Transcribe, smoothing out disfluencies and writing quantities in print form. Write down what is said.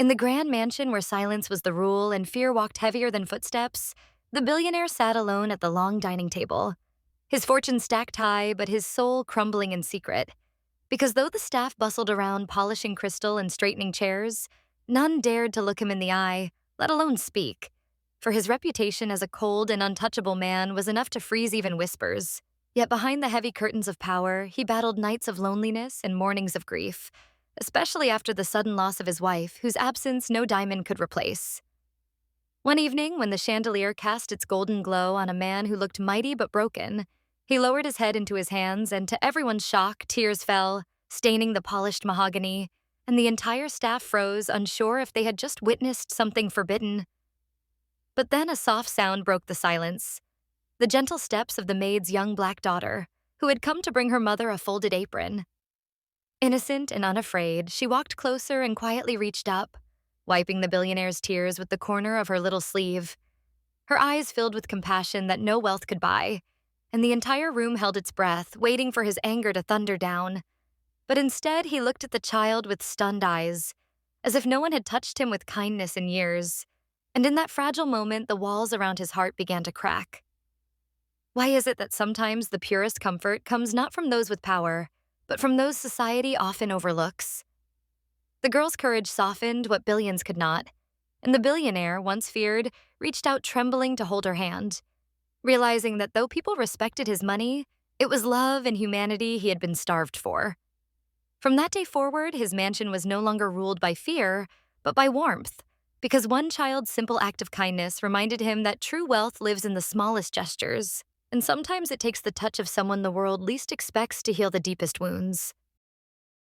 In the grand mansion where silence was the rule and fear walked heavier than footsteps, the billionaire sat alone at the long dining table. His fortune stacked high, but his soul crumbling in secret. Because though the staff bustled around polishing crystal and straightening chairs, none dared to look him in the eye, let alone speak. For his reputation as a cold and untouchable man was enough to freeze even whispers. Yet behind the heavy curtains of power, he battled nights of loneliness and mornings of grief, especially after the sudden loss of his wife, whose absence no diamond could replace. One evening, when the chandelier cast its golden glow on a man who looked mighty but broken, he lowered his head into his hands, and to everyone's shock, tears fell, staining the polished mahogany, and the entire staff froze, unsure if they had just witnessed something forbidden. But then a soft sound broke the silence. The gentle steps of the maid's young black daughter, who had come to bring her mother a folded apron. Innocent and unafraid, she walked closer and quietly reached up, wiping the billionaire's tears with the corner of her little sleeve. Her eyes filled with compassion that no wealth could buy, and the entire room held its breath, waiting for his anger to thunder down. But instead, he looked at the child with stunned eyes, as if no one had touched him with kindness in years. And in that fragile moment, the walls around his heart began to crack. Why is it that sometimes the purest comfort comes not from those with power, but from those society often overlooks? The girl's courage softened what billions could not, and the billionaire, once feared, reached out trembling to hold her hand, realizing that though people respected his money, it was love and humanity he had been starved for. From that day forward, his mansion was no longer ruled by fear, but by warmth, because one child's simple act of kindness reminded him that true wealth lives in the smallest gestures, and sometimes it takes the touch of someone the world least expects to heal the deepest wounds.